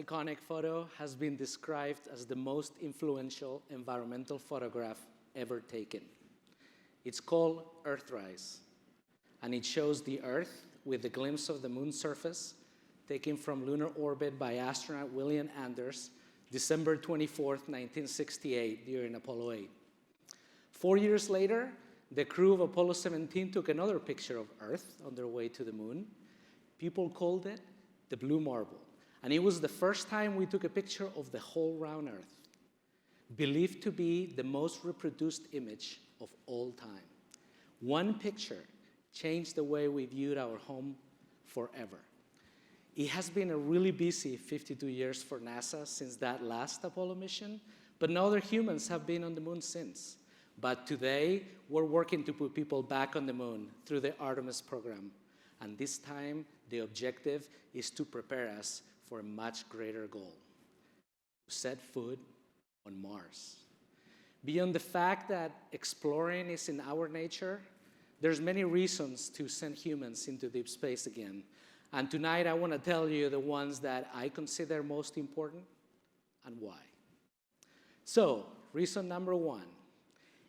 iconic photo has been described as the most influential environmental photograph ever taken. It's called Earthrise, and it shows the Earth with a glimpse of the moon's surface taken from lunar orbit by astronaut William Anders, December 24th, 1968, during Apollo 8. 4 years later, the crew of Apollo 17 took another picture of Earth on their way to the moon. People called it the Blue Marble, and it was the first time we took a picture of the whole round Earth, believed to be the most reproduced image of all time. One picture changed the way we viewed our home forever. It has been a really busy 52 years for NASA since that last Apollo mission, but no other humans have been on the moon since. But today, we're working to put people back on the moon through the Artemis program. And this time, the objective is to prepare us for a much greater goal: to set foot on Mars. Beyond the fact that exploring is in our nature, there's many reasons to send humans into deep space again. And tonight, I want to tell you the ones that I consider most important and why. So, reason number one: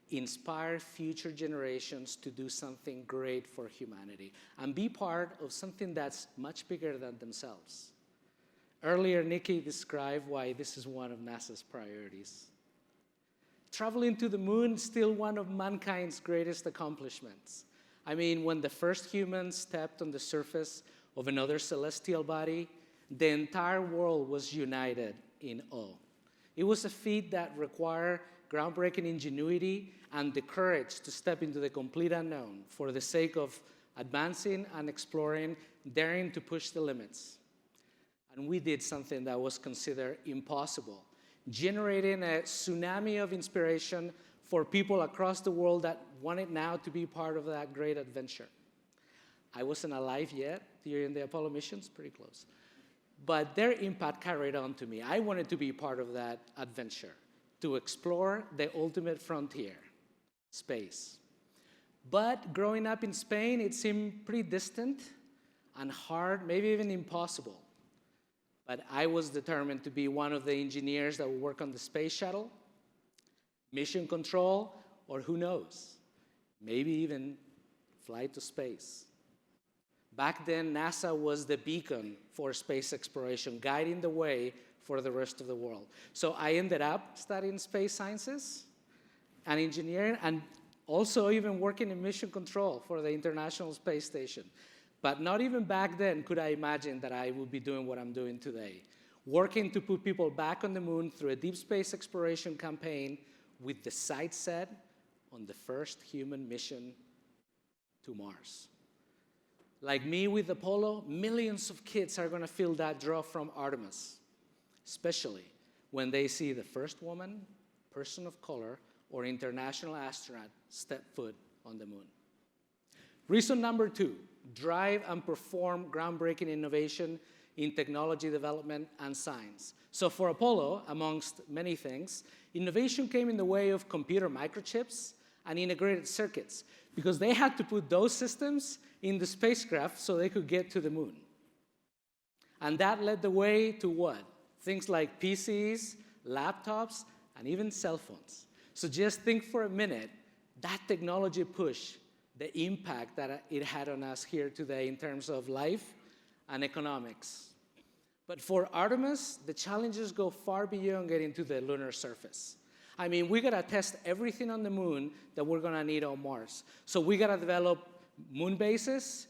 inspire future generations to do something great for humanity and be part of something that's much bigger than themselves. Earlier, Nikki described why this is one of NASA's priorities. Traveling to the moon is still one of mankind's greatest accomplishments. I mean, when the first humans stepped on the surface of another celestial body, the entire world was united in awe. It was a feat that required groundbreaking ingenuity and the courage to step into the complete unknown for the sake of advancing and exploring, daring to push the limits. And we did something that was considered impossible, generating a tsunami of inspiration for people across the world that wanted now to be part of that great adventure. I wasn't alive yet during the Apollo missions, pretty close. But their impact carried on to me. I wanted to be part of that adventure, to explore the ultimate frontier, space. But growing up in Spain, it seemed pretty distant and hard, maybe even impossible. But I was determined to be one of the engineers that would work on the space shuttle, mission control, or who knows, maybe even fly to space. Back then, NASA was the beacon for space exploration, guiding the way for the rest of the world. So I ended up studying space sciences and engineering, and also even working in mission control for the International Space Station. But not even back then could I imagine that I would be doing what I'm doing today, working to put people back on the moon through a deep space exploration campaign with the sights set on the first human mission to Mars. Like me with Apollo, millions of kids are going to feel that draw from Artemis, especially when they see the first woman, person of color, or international astronaut step foot on the moon. Reason number two: drive and perform groundbreaking innovation in technology development and science. So for Apollo, amongst many things, innovation came in the way of computer microchips and integrated circuits, because they had to put those systems in the spacecraft so they could get to the moon. And that led the way to what? Things like PCs, laptops, and even cell phones. So just think for a minute, that technology push, the impact that it had on us here today in terms of life and economics. But for Artemis, the challenges go far beyond getting to the lunar surface. I mean, we gotta test everything on the moon that we're gonna need on Mars. So we gotta develop moon bases,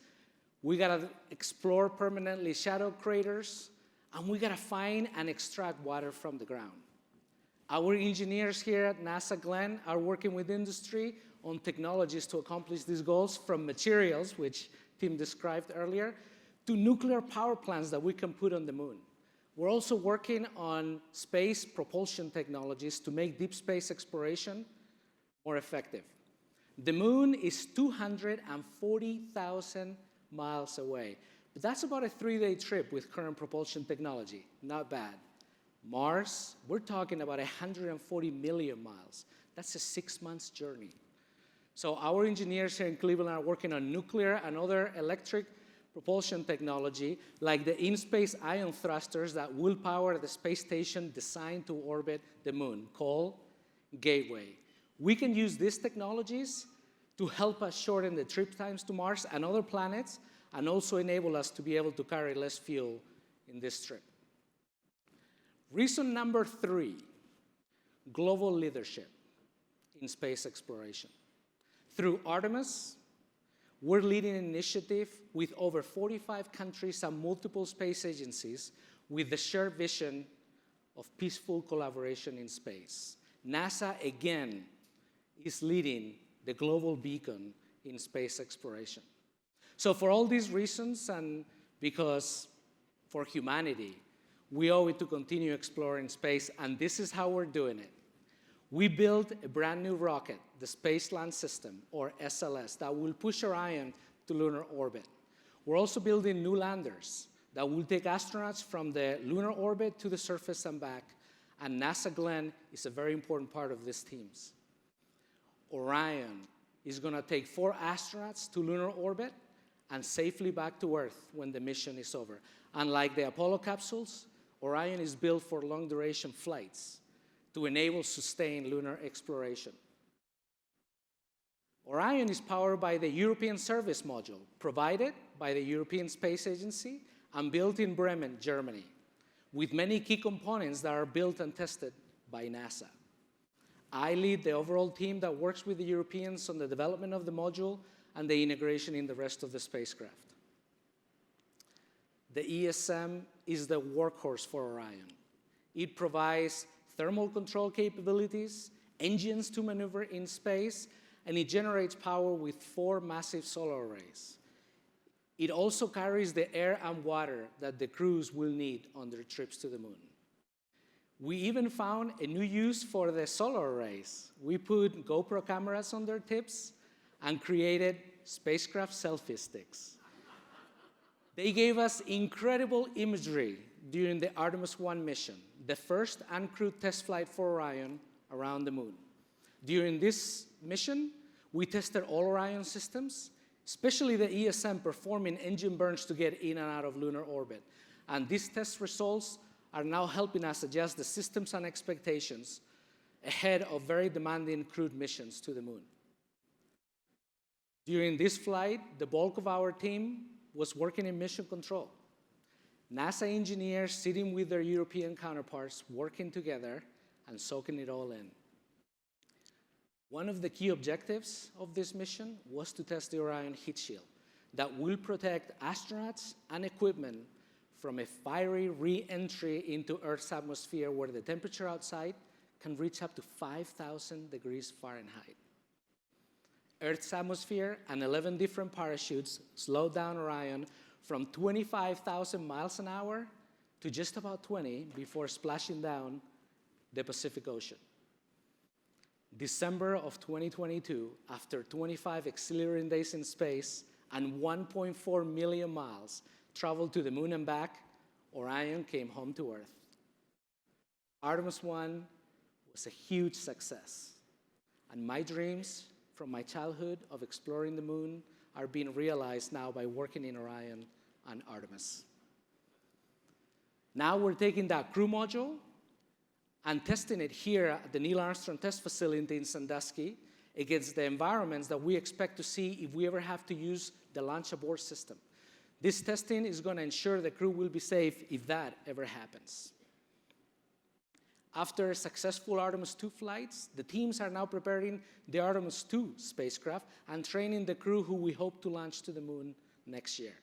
we gotta explore permanently shadowed craters, and we gotta find and extract water from the ground. Our engineers here at Garcia-Galan are working with industry on technologies to accomplish these goals, from materials, which Tim described earlier, to nuclear power plants that we can put on the moon. We're also working on space propulsion technologies to make deep space exploration more effective. The moon is 240,000 miles away, but that's about a 3-day trip with current propulsion technology. Not bad. Mars, we're talking about 140 million miles. That's a 6-month journey. So our engineers here in Cleveland are working on nuclear and other electric propulsion technology, like the in-space ion thrusters that will power the space station designed to orbit the moon, called Gateway. We can use these technologies to help us shorten the trip times to Mars and other planets, and also enable us to be able to carry less fuel in this trip. Reason number 3, global leadership in space exploration. Through Artemis, we're leading an initiative with over 45 countries and multiple space agencies with the shared vision of peaceful collaboration in space. NASA, again, is leading the global beacon in space exploration. So for all these reasons, and because for humanity, we owe it to continue exploring space, and this is how we're doing it. We built a brand new rocket, the Space Land System, or SLS, that will push Orion to lunar orbit. We're also building new landers that will take astronauts from the lunar orbit to the surface and back, and Garcia-Galan is a very important part of these teams. Orion is going to take 4 astronauts to lunar orbit and safely back to Earth when the mission is over. Unlike the Apollo capsules, Orion is built for long-duration flights to enable sustained lunar exploration. Orion is powered by the European Service Module, provided by the European Space Agency and built in Bremen, Germany, with many key components that are built and tested by NASA. I lead the overall team that works with the Europeans on the development of the module and the integration in the rest of the spacecraft. The ESM is the workhorse for Orion. It provides thermal control capabilities, engines to maneuver in space, and it generates power with 4 massive solar arrays. It also carries the air and water that the crews will need on their trips to the moon. We even found a new use for the solar arrays. We put GoPro cameras on their tips and created spacecraft selfie sticks. They gave us incredible imagery during the Artemis 1 mission, the first uncrewed test flight for Orion around the moon. During this mission, we tested all Orion systems, especially the ESM performing engine burns to get in and out of lunar orbit. And these test results are now helping us adjust the systems and expectations ahead of very demanding crewed missions to the moon. During this flight, the bulk of our team was working in mission control. NASA engineers sitting with their European counterparts, working together and soaking it all in. One of the key objectives of this mission was to test the Orion heat shield that will protect astronauts and equipment from a fiery re-entry into Earth's atmosphere where the temperature outside can reach up to 5,000 degrees Fahrenheit. Earth's atmosphere and 11 different parachutes slowed down Orion from 25,000 miles an hour to just about 20 before splashing down the Pacific Ocean. December of 2022, after 25 exhilarating days in space and 1.4 million miles traveled to the moon and back, Orion came home to Earth. Artemis 1 was a huge success, and my dreams from my childhood of exploring the moon are being realized now by working in Orion and Artemis. Now we're taking that crew module and testing it here at the Neil Armstrong Test Facility in Sandusky against the environments that we expect to see if we ever have to use the launch abort system. This testing is going to ensure the crew will be safe if that ever happens. After successful Artemis 2 flights, the teams are now preparing the Artemis 2 spacecraft and training the crew who we hope to launch to the moon next year.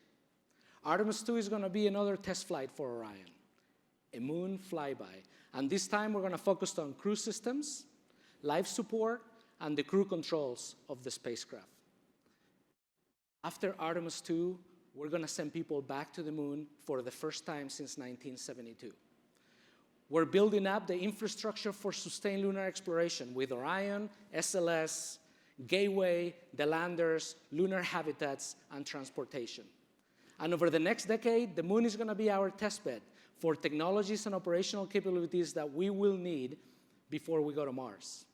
Artemis 2 is going to be another test flight for Orion, a moon flyby. And this time we're going to focus on crew systems, life support, and the crew controls of the spacecraft. After Artemis 2, we're going to send people back to the moon for the first time since 1972. We're building up the infrastructure for sustained lunar exploration with Orion, SLS, Gateway, the landers, lunar habitats, and transportation. And over the next decade, the moon is going to be our testbed for technologies and operational capabilities that we will need before we go to Mars.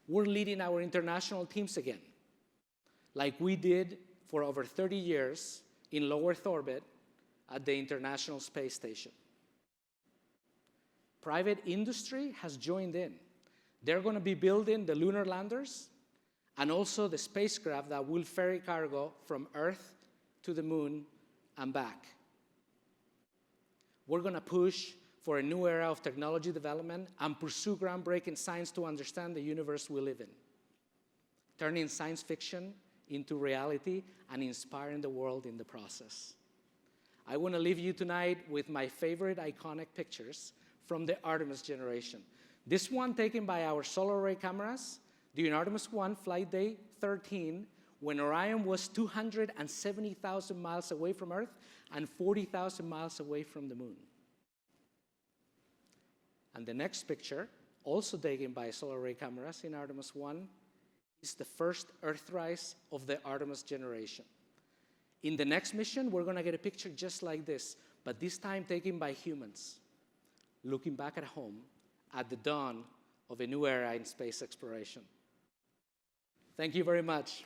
We're leading our international teams again, like we did for over 30 years in low Earth orbit at the International Space Station. Private industry has joined in. They're going to be building the lunar landers and also the spacecraft that will ferry cargo from Earth to the moon and back. We're going to push for a new era of technology development and pursue groundbreaking science to understand the universe we live in, turning science fiction into reality and inspiring the world in the process. I want to leave you tonight with my favorite iconic pictures from the Artemis generation. This one taken by our solar array cameras during Artemis 1 flight day 13, when Orion was 270,000 miles away from Earth and 40,000 miles away from the moon. And the next picture, also taken by solar array cameras in Artemis 1, is the first Earthrise of the Artemis generation. In the next mission, we're going to get a picture just like this, but this time taken by humans, looking back at home at the dawn of a new era in space exploration. Thank you very much.